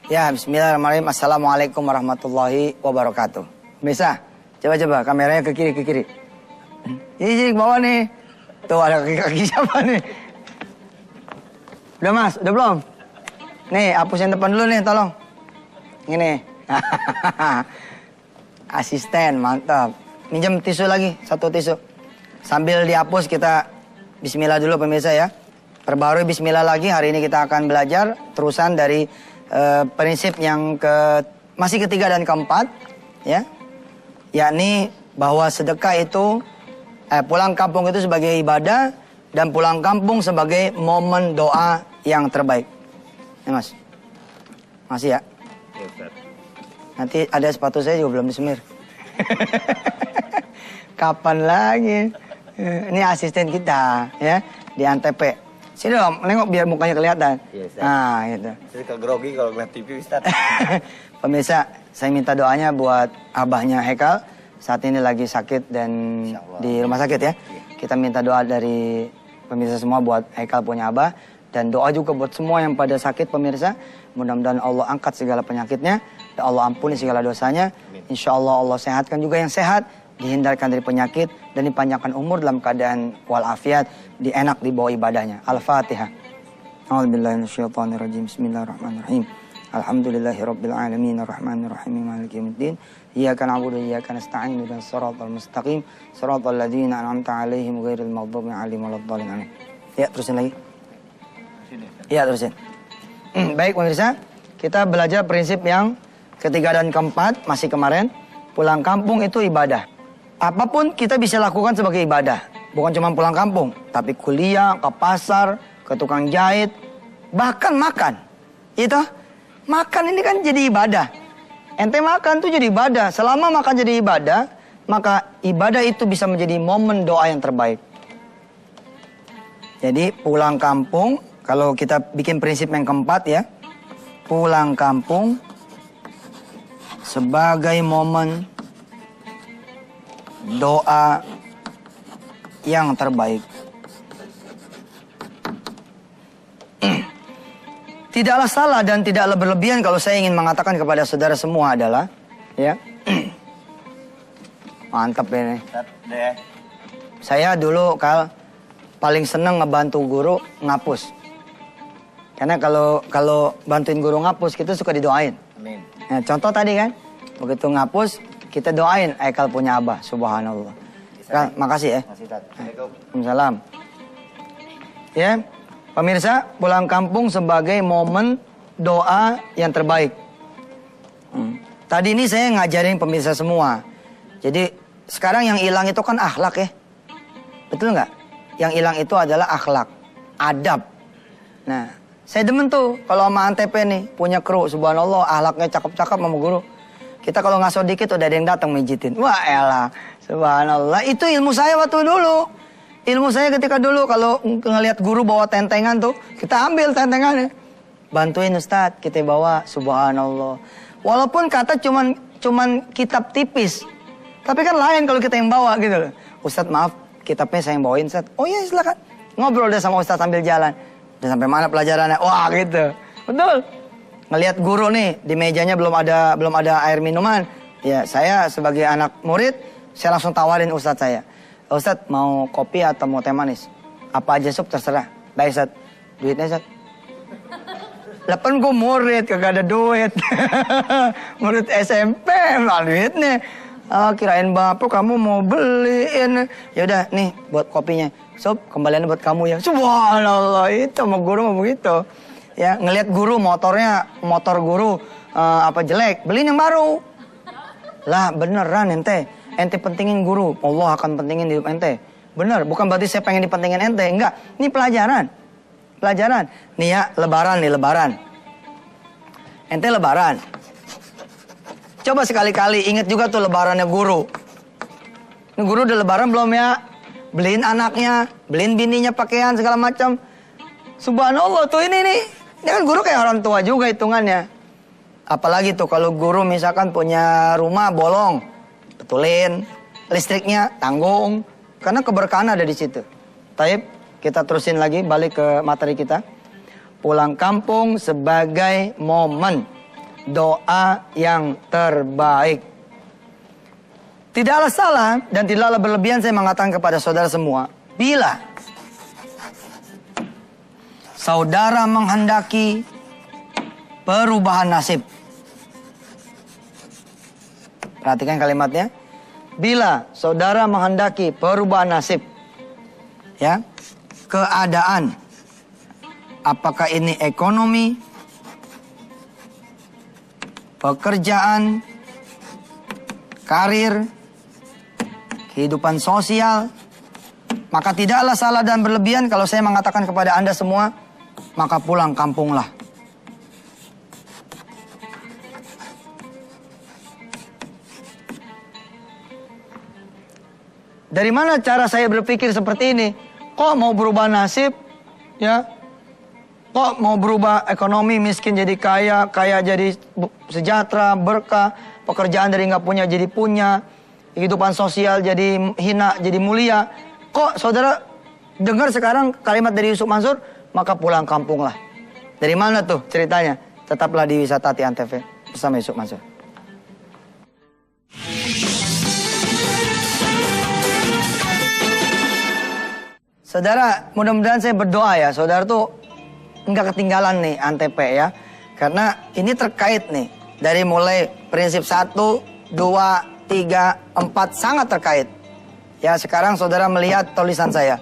Ya, bismillahirrahmanirrahim. Assalamualaikum warahmatullahi wabarakatuh. Bisa? Coba-coba kameranya ke kiri. Ini ke bawah nih. Tuh ada kaki-kaki siapa nih? Udah mas, udah belum? Nih, hapus yang depan dulu nih, tolong. Ini. Asisten, mantap. Minjem tisu lagi, satu tisu. Sambil dihapus kita bismillah dulu pemirsa ya. Perbarui bismillah lagi, hari ini kita akan belajar terusan dari prinsip yang masih ketiga dan keempat. Ya, yakni bahwa sedekah itu, pulang kampung itu sebagai ibadah dan pulang kampung sebagai momen doa yang terbaik. Ya mas, masih ya? Nanti ada sepatu saya juga belum disemir. Kapan lagi? Ini asisten kita ya di Antep. Sini dong, nengok biar mukanya kelihatan. Yes, nah, gitu. Jadi ke grogi kalau ngeliat TV, Ustaz. Pemirsa, saya minta doanya buat abahnya Hekal. Saat ini lagi sakit dan di rumah sakit ya. Kita minta doa dari pemirsa semua buat Hekal punya abah. Dan doa juga buat semua yang pada sakit pemirsa. Mudah-mudahan Allah angkat segala penyakitnya. Dan Allah ampuni segala dosanya. Insya Allah Allah sehatkan juga yang sehat. Dihindarkan dari penyakit dan dipanjangkan umur dalam keadaan walafiat, enak dibawa ibadahnya. Al-Fatihah. A'udzubillahi minasyaitonirrajim. Bismillahirrahmanirrahim. Alhamdulillahirabbil alamin arrahmanirrahim maliki yaumiddin. Iyyaka na'budu wa iyyaka nasta'in ihdinas siratal mustaqim siratal ladzina an'amta 'alaihim ghairil maghdubi 'alaihim waladdallin. Amin. Ya, terusin lagi. Iya, terusin. Baik pemirsa, kita belajar prinsip yang ketiga dan keempat masih kemarin. Pulang kampung itu ibadah. Apapun kita bisa lakukan sebagai ibadah. Bukan cuma pulang kampung, tapi kuliah, ke pasar, ke tukang jahit, bahkan makan. Itu makan ini kan jadi ibadah. Ente makan tuh jadi ibadah. Selama makan jadi ibadah, maka ibadah itu bisa menjadi momen doa yang terbaik. Jadi pulang kampung, kalau kita bikin prinsip yang keempat ya, pulang kampung sebagai momen doa yang terbaik. Tidaklah salah dan tidaklah berlebihan kalau saya ingin mengatakan kepada saudara semua adalah, ya, mantap ini. Saya dulu paling seneng ngebantu guru ngapus. Karena kalau bantuin guru ngapus kita suka didoain. Amin. Nah, contoh tadi kan, begitu ngapus kita doain Aikal punya abah, subhanallah. Makasih ya. Waalaikumsalam. Ya, pemirsa, pulang kampung sebagai momen doa yang terbaik. Tadi ini saya ngajarin pemirsa semua. Jadi sekarang yang hilang itu kan akhlak ya. Betul nggak? Yang hilang itu adalah akhlak, adab. Nah, saya demen tuh kalau sama Antep nih punya kru, subhanallah, akhlaknya cakep-cakep sama guru. Kita kalau ngaso dikit udah ada yang datang mijitin. Wah elah, subhanallah. Itu ilmu saya waktu dulu. Ilmu saya ketika dulu kalau ngelihat guru bawa tentengan tuh, kita ambil tentengannya. Bantuin Ustadz, kita bawa, subhanallah. Walaupun kata cuman kitab tipis. Tapi kan lain kalau kita yang bawa gitu loh. Ustadz maaf, kitabnya saya yang bawain Ustadz. Oh iya silakan. Ngobrol deh sama Ustadz sambil jalan. Udah sampai mana pelajarannya? Wah gitu. Betul. Ngelihat guru nih di mejanya belum ada air minuman, ya saya sebagai anak murid saya langsung tawarin Ustadz saya, Ustadz mau kopi atau mau teh manis? Apa aja sob terserah. Baik Ustadz, duitnya Ustadz. Lepen gue murid kagak ada duit. Murid SMP nggak duitnya. Kirain bapak kamu mau beliin. Ya udah nih buat kopinya. Sob kembaliannya buat kamu ya. Subhanallah, itu mau guru mau begitu. Ya, ngelihat guru motor guru jelek, beliin yang baru. Lah beneran ente pentingin guru, Allah akan pentingin hidup ente. Bener, bukan berarti saya pengen dipentingin ente, enggak. Ini pelajaran. Nih ya, lebaran. Ente lebaran. Coba sekali-kali inget juga tuh lebarannya guru. Ini guru udah lebaran belum ya? Beliin anaknya, beliin bininya pakaian segala macam. Subhanallah tuh ini nih. Ini kan guru kayak orang tua juga hitungannya. Apalagi tuh kalau guru misalkan punya rumah bolong, betulin. Listriknya tanggung. Karena keberkahan ada di situ. Taib, kita terusin lagi balik ke materi kita. Pulang kampung sebagai momen doa yang terbaik. Tidaklah salah dan tidaklah berlebihan saya mengatakan kepada saudara semua, bila saudara menghendaki perubahan nasib. Perhatikan kalimatnya. Bila saudara menghendaki perubahan nasib, ya, keadaan, apakah ini ekonomi, pekerjaan, karir, kehidupan sosial, maka tidaklah salah dan berlebihan kalau saya mengatakan kepada Anda semua, maka pulang kampunglah. Dari mana cara saya berpikir seperti ini? Kok mau berubah nasib? Ya, kok mau berubah ekonomi, miskin jadi kaya, kaya jadi sejahtera, berkah, pekerjaan dari nggak punya jadi punya, kehidupan sosial jadi hina, jadi mulia. Kok saudara dengar sekarang kalimat dari Yusuf Mansur, maka pulang kampunglah. Dari mana tuh ceritanya? Tetaplah di Wisata Hati Antv bersama Yusuf Mansur. Saudara, mudah-mudahan saya berdoa ya, saudara tuh nggak ketinggalan nih Antv ya. Karena ini terkait nih, dari mulai prinsip 1, 2, 3, 4 sangat terkait. Ya, sekarang saudara melihat tulisan saya.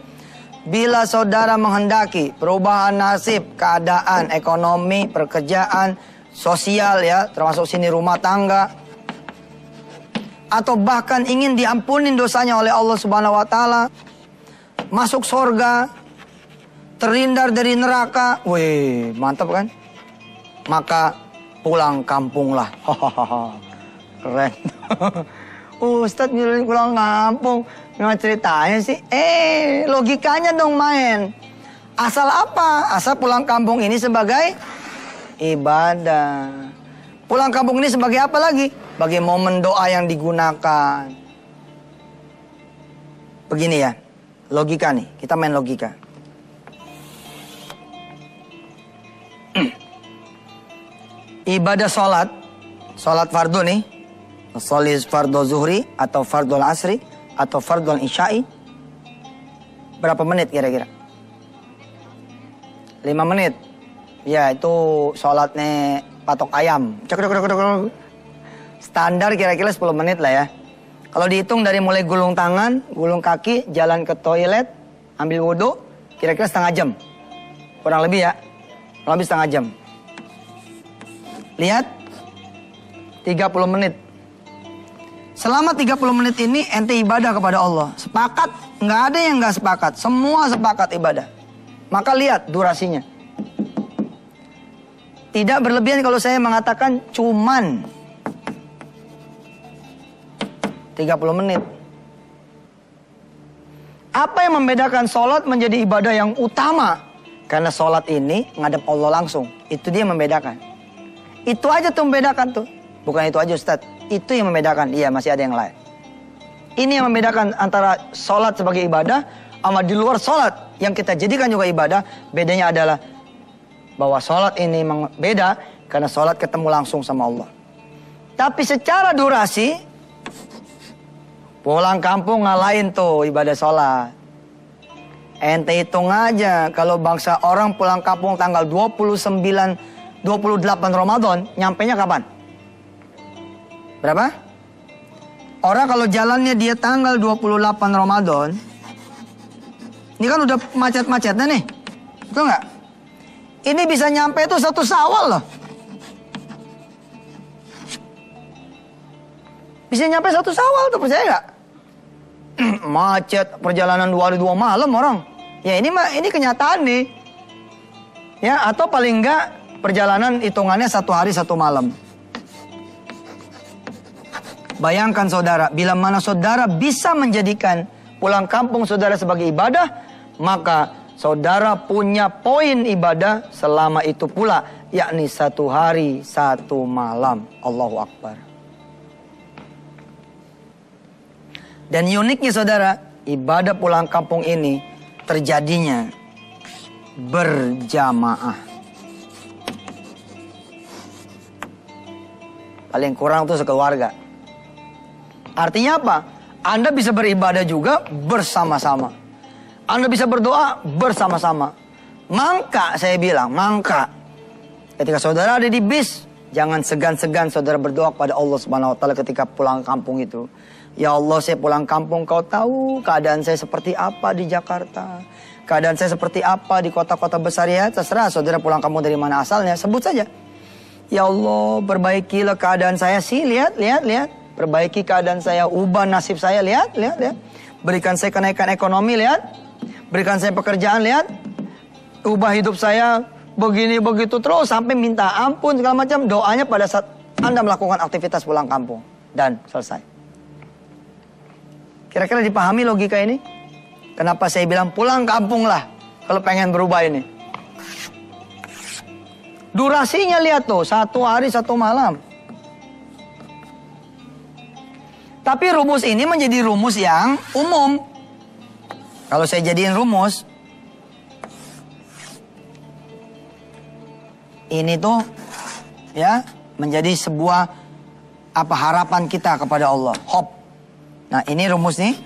Bila saudara menghendaki perubahan nasib, keadaan, ekonomi, pekerjaan, sosial ya, termasuk sini rumah tangga, atau bahkan ingin diampunin dosanya oleh Allah Subhanahu wa taala, masuk surga, terhindar dari neraka. Wih, mantap kan? Maka pulang kampunglah. Keren. Ustadz nyuruh pulang kampung. Gimana ceritanya sih? Logikanya dong main. Asal apa? Asal pulang kampung ini sebagai ibadah. Pulang kampung ini sebagai apa lagi? Bagi momen doa yang digunakan. Begini ya. Logika nih, kita main logika. Ibadah sholat fardu nih, sholat fardu zuhri atau fardu asri atau fardu isya'i, berapa menit kira-kira? 5 menit. Ya itu sholatnya patok ayam. Standar kira-kira 10 menit lah ya. Kalau dihitung dari mulai gulung tangan, gulung kaki, jalan ke toilet, ambil wudhu, kira-kira setengah jam. Kurang lebih ya, kurang lebih setengah jam. Lihat, 30 menit. Selama 30 menit ini ente ibadah kepada Allah. Sepakat? Nggak ada yang nggak sepakat. Semua sepakat ibadah. Maka lihat durasinya. Tidak berlebihan kalau saya mengatakan cuman 30 menit. Apa yang membedakan sholat menjadi ibadah yang utama? Karena sholat ini ngadep Allah langsung. Itu dia yang membedakan. Itu aja tuh membedakan tuh. Bukan itu aja Ustadz. Itu yang membedakan. Iya, masih ada yang lain. Ini yang membedakan antara sholat sebagai ibadah sama di luar sholat yang kita jadikan juga ibadah. Bedanya adalah bahwa sholat ini memang beda karena sholat ketemu langsung sama Allah. Tapi secara durasi, pulang kampung ngalahin tuh ibadah sholat. Ente hitung aja, kalau bangsa orang pulang kampung tanggal 28 Ramadan, nyampenya kapan? Berapa? Orang kalau jalannya dia tanggal 28 Ramadan, ini kan udah macet-macetnya nih, betul nggak? Ini bisa nyampe itu 1 Syawal loh. Bisa nyampe 1 Syawal tuh, percaya nggak? Macet, perjalanan 2 hari 2 malam orang. Ya ini kenyataan nih. Ya, atau paling enggak perjalanan hitungannya 1 hari 1 malam. Bayangkan saudara, bila mana saudara bisa menjadikan pulang kampung saudara sebagai ibadah, maka saudara punya poin ibadah selama itu pula, yakni 1 hari 1 malam. Allahu Akbar. Dan uniknya saudara, ibadah pulang kampung ini terjadinya berjamaah. Paling kurang tuh sekeluarga. Artinya apa? Anda bisa beribadah juga bersama-sama. Anda bisa berdoa bersama-sama. Maka saya bilang, ketika saudara ada di bis, jangan segan-segan saudara berdoa kepada Allah Subhanahu wa taala ketika pulang kampung itu. Ya Allah, saya pulang kampung, Kau tahu keadaan saya seperti apa di Jakarta. Keadaan saya seperti apa di kota-kota besar ya. Terserah saudara pulang kampung dari mana asalnya, sebut saja. Ya Allah, perbaikilah keadaan saya sih, lihat. Perbaiki keadaan saya, ubah nasib saya, lihat. Berikan saya kenaikan ekonomi, lihat. Berikan saya pekerjaan, lihat. Ubah hidup saya begini begitu terus sampai minta ampun segala macam. Doanya pada saat Anda melakukan aktivitas pulang kampung dan selesai. Kira-kira dipahami logika ini? Kenapa saya bilang pulang kampung lah kalau pengen berubah ini? Durasinya lihat tuh, 1 hari 1 malam. Tapi rumus ini menjadi rumus yang umum. Kalau saya jadiin rumus, ini tuh ya menjadi sebuah harapan kita kepada Allah, hope. Nah, ini rumus nih.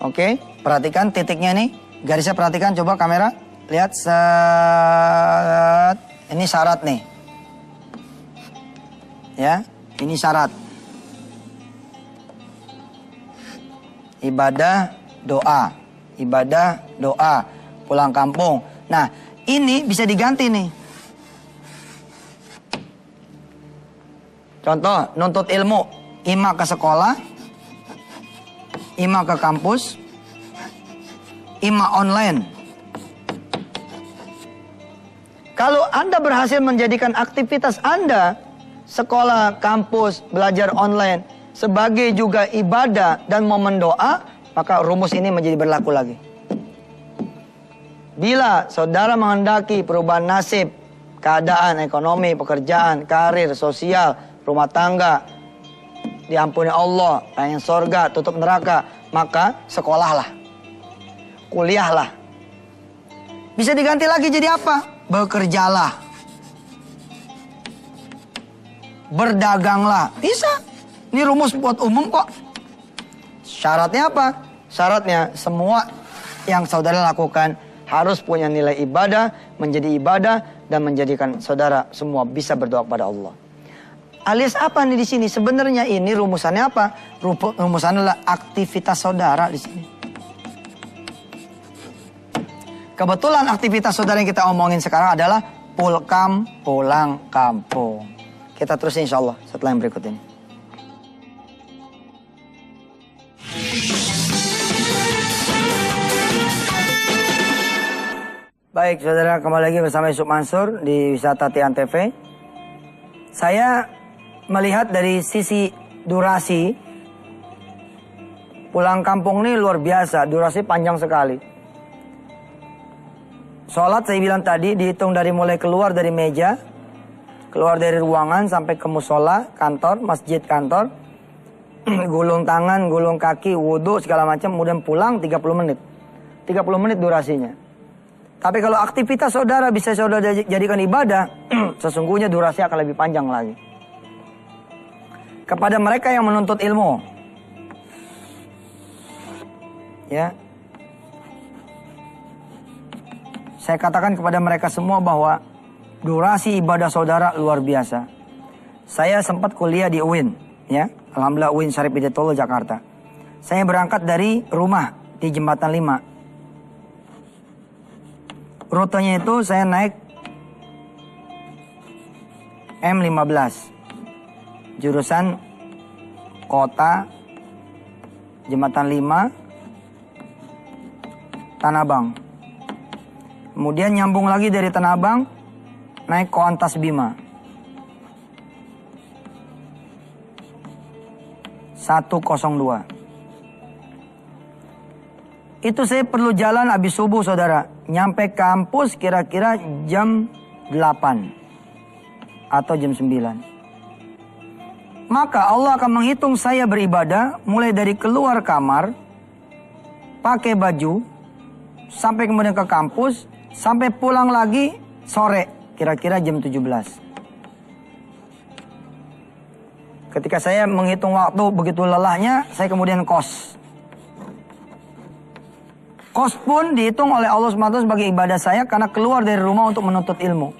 Oke, perhatikan titiknya nih. Garisnya perhatikan, coba kamera. Lihat, ini syarat nih. Ya, ini syarat. Ibadah, doa. Pulang kampung. Nah, ini bisa diganti nih. Contoh, nuntut ilmu. Ima ke sekolah. Ima ke kampus. Ima online. Kalau Anda berhasil menjadikan aktivitas Anda, sekolah, kampus, belajar online, sebagai juga ibadah dan momen doa, maka rumus ini menjadi berlaku lagi. Bila saudara menghendaki perubahan nasib, keadaan ekonomi, pekerjaan, karir, sosial, rumah tangga, diampuni Allah, pengen surga, tutup neraka, maka sekolahlah, kuliahlah. Bisa diganti lagi jadi apa? Bekerjalah, berdaganglah, bisa. Ini rumus buat umum kok. Syaratnya apa? Syaratnya semua yang saudara lakukan harus punya nilai ibadah, menjadi ibadah, dan menjadikan saudara semua bisa berdoa kepada Allah. Alias apa nih di sini? Sebenarnya ini rumusannya apa? Rumusannya adalah aktivitas saudara di sini. Kebetulan aktivitas saudara yang kita omongin sekarang adalah pulang kampung. Kita terus insya Allah setelah yang berikut ini. Baik saudara, kembali lagi bersama Yusuf Mansur di Wisata Tian TV. Saya melihat dari sisi durasi, pulang kampung ini luar biasa, durasi panjang sekali. Sholat saya bilang tadi dihitung dari mulai keluar dari meja, keluar dari ruangan sampai ke musola, kantor, masjid kantor, gulung tangan, gulung kaki, wudhu segala macam, kemudian pulang 30 menit. 30 menit durasinya. Tapi kalau aktivitas saudara bisa saudara jadikan ibadah, sesungguhnya durasi akan lebih panjang lagi. Kepada mereka yang menuntut ilmu, ya, saya katakan kepada mereka semua bahwa durasi ibadah saudara luar biasa. Saya sempat kuliah di UIN, ya, alhamdulillah UIN Syarif Hidayatullah Jakarta. Saya berangkat dari rumah di Jembatan 5. Rutenya itu saya naik M15, jurusan kota Jembatan 5, Tanah Abang. Kemudian nyambung lagi dari Tanah Abang, naik Koantas Bima. 102. Itu saya perlu jalan habis subuh saudara. Nyampe kampus kira-kira jam 8 atau jam 9. Maka Allah akan menghitung saya beribadah mulai dari keluar kamar, pakai baju, sampai kemudian ke kampus, sampai pulang lagi sore, kira-kira jam 17. Ketika saya menghitung waktu begitu lelahnya, saya kemudian kos. Kos pun dihitung oleh Allah SWT sebagai ibadah saya karena keluar dari rumah untuk menuntut ilmu.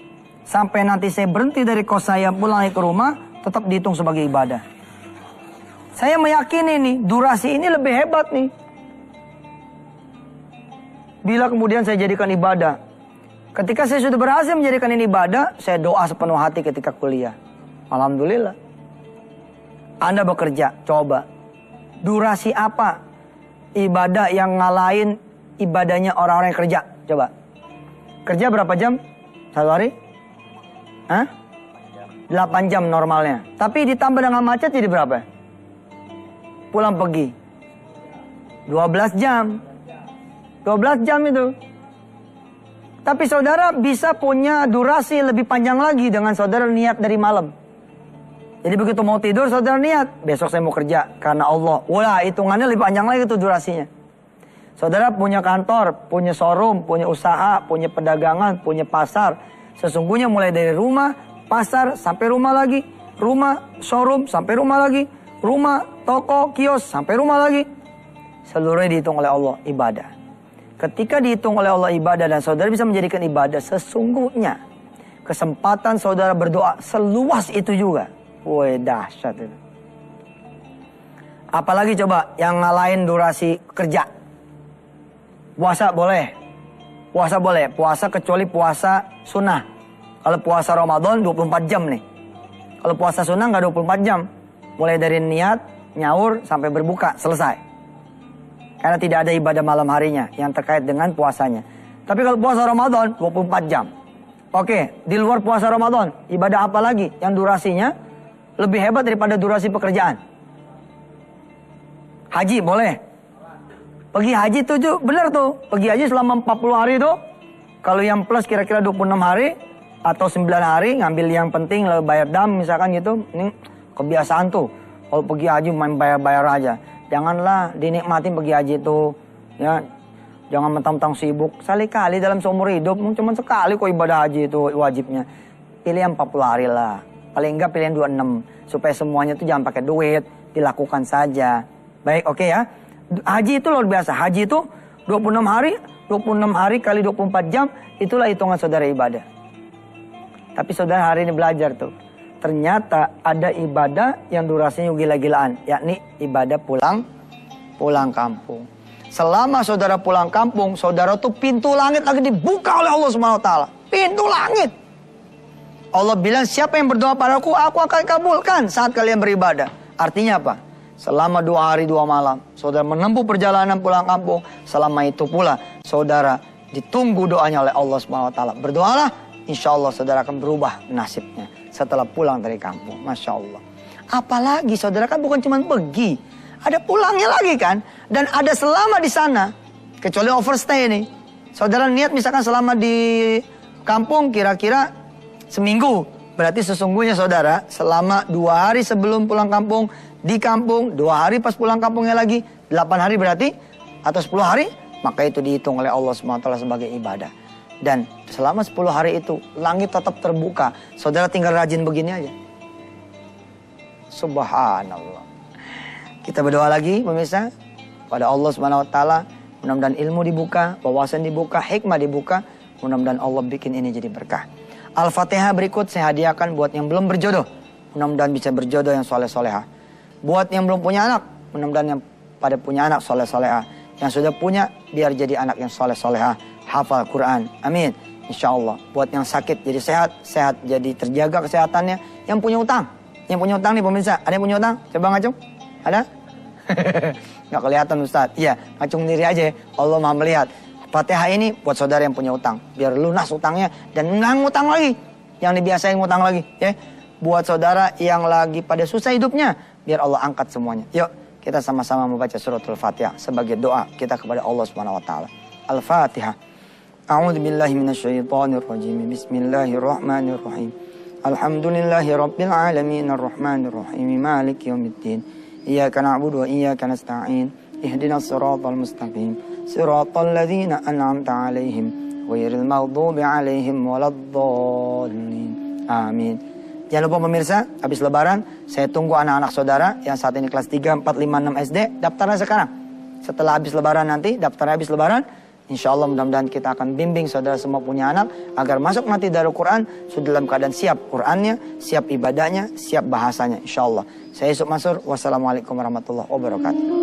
Sampai nanti saya berhenti dari kos saya pulang lagi ke rumah, tetap dihitung sebagai ibadah. Saya meyakini nih, durasi ini lebih hebat nih. Bila kemudian saya jadikan ibadah. Ketika saya sudah berhasil menjadikan ini ibadah, saya doa sepenuh hati ketika kuliah. Alhamdulillah. Anda bekerja, coba. Durasi apa ibadah yang ngalahin ibadahnya orang-orang yang kerja? Coba. Kerja berapa jam? Satu hari? Hah? 8 jam normalnya. Tapi ditambah dengan macet jadi berapa? Pulang pergi. 12 jam. 12 jam itu. Tapi saudara bisa punya durasi lebih panjang lagi dengan saudara niat dari malam. Jadi begitu mau tidur, saudara niat, besok saya mau kerja karena Allah. Wah, hitungannya lebih panjang lagi tuh durasinya. Saudara punya kantor, punya showroom, punya usaha, punya pedagangan, punya pasar. Sesungguhnya mulai dari rumah, pasar, sampai rumah lagi. Rumah, showroom, sampai rumah lagi. Rumah, toko, kios, sampai rumah lagi. Seluruhnya dihitung oleh Allah, ibadah. Ketika dihitung oleh Allah ibadah dan saudara bisa menjadikan ibadah, sesungguhnya kesempatan saudara berdoa seluas itu juga. Woi, dahsyat itu. Apalagi coba yang ngalahin durasi kerja. Puasa boleh. Puasa boleh. Puasa kecuali puasa sunnah. Kalau puasa Ramadan 24 jam nih. Kalau puasa sunnah nggak 24 jam. Mulai dari niat, nyaur, sampai berbuka. Selesai. Karena tidak ada ibadah malam harinya yang terkait dengan puasanya. Tapi kalau puasa Ramadan 24 jam. Oke, di luar puasa Ramadan, ibadah apa lagi yang durasinya lebih hebat daripada durasi pekerjaan? Haji boleh. Pergi haji tuh benar tuh. Pergi haji selama 40 hari tuh. Kalau yang plus kira-kira 26 hari atau 9 hari ngambil yang penting lalu bayar dam misalkan gitu. Ini kebiasaan tuh. Kalau pergi haji main bayar-bayar aja. Janganlah dinikmatin pergi haji itu. Ya, jangan mentang-mentang sibuk. Sekali-kali dalam seumur hidup, cuma sekali kok ibadah haji itu wajibnya. Pilih yang 40 hari lah. Paling enggak pilihan 26. Supaya semuanya itu jangan pakai duit. Dilakukan saja. Baik, oke ya. Haji itu luar biasa. Haji itu 26 hari. 26 hari kali 24 jam. Itulah hitungan saudara ibadah. Tapi saudara hari ini belajar tuh. Ternyata ada ibadah yang durasinya gila-gilaan. Yakni ibadah pulang kampung. Selama saudara pulang kampung. Saudara tuh pintu langit lagi dibuka oleh Allah SWT. Pintu langit. Allah bilang siapa yang berdoa padaku, aku akan kabulkan saat kalian beribadah. Artinya apa? Selama 2 hari 2 malam, saudara menempuh perjalanan pulang kampung. Selama itu pula, saudara ditunggu doanya oleh Allah SWT. Berdoalah, insya Allah saudara akan berubah nasibnya setelah pulang dari kampung. Masya Allah. Apalagi saudara kan bukan cuma pergi, ada pulangnya lagi kan. Dan ada selama di sana, kecuali overstay nih. Saudara niat misalkan selama di kampung kira-kira seminggu. Berarti sesungguhnya saudara selama 2 hari sebelum pulang kampung, di kampung, 2 hari pas pulang kampungnya lagi, 8 hari berarti, atau 10 hari, maka itu dihitung oleh Allah SWT sebagai ibadah. Dan selama 10 hari itu, langit tetap terbuka. Saudara tinggal rajin begini aja. Subhanallah. Kita berdoa lagi pemirsa, pada Allah SWT, mudah-mudahan ilmu dibuka, wawasan dibuka, hikmah dibuka, mudah-mudahan Allah bikin ini jadi berkah. Al-Fatihah berikut saya hadiahkan buat yang belum berjodoh. Mudah-mudahan bisa berjodoh yang soleh-solehah. Buat yang belum punya anak, mudah-mudahan yang pada punya anak soleh-solehah. Yang sudah punya, biar jadi anak yang soleh-solehah. Hafal Quran. Amin. Insya Allah. Buat yang sakit jadi sehat. Sehat jadi terjaga kesehatannya. Yang punya utang. Yang punya utang nih pemirsa. Ada yang punya utang? Coba ngacung. Ada? Nggak kelihatan Ustaz. Iya, ngacung diri aja. Allah Maha melihat. Fatihah ini buat saudara yang punya utang. Biar lunas utangnya dan nggak ngutang lagi. Yang dibiasain ngutang lagi. Ya. Buat saudara yang lagi pada susah hidupnya. Biar Allah angkat semuanya. Yuk kita sama-sama membaca suratul Fatihah. Sebagai doa kita kepada Allah SWT. Al-Fatihah. A'udzubillahi minasyaitonirrajim. Bismillahirrahmanirrahim. Alhamdulillahi rabbil alamin. Arrahmanirrahim. Maliki yaumiddin. Iyyaka na'budu wa iyyaka nasta'in. Ihdinas siratal mustaqim. Siratal ladzina an'amta 'alaihim ghairil maghdubi 'alaihim waladdallin. Amin. Jangan lupa pemirsa, habis lebaran, saya tunggu anak-anak saudara yang saat ini kelas 3, 4, 5, 6 SD, daftarnya sekarang. Setelah habis lebaran nanti, daftarnya habis lebaran, insya Allah mudah-mudahan kita akan bimbing saudara semua punya anak, agar masuk nanti Darul Quran, sudah dalam keadaan siap Qurannya, siap ibadahnya, siap bahasanya, insya Allah. Saya Yusuf Mansur, wassalamualaikum warahmatullahi wabarakatuh.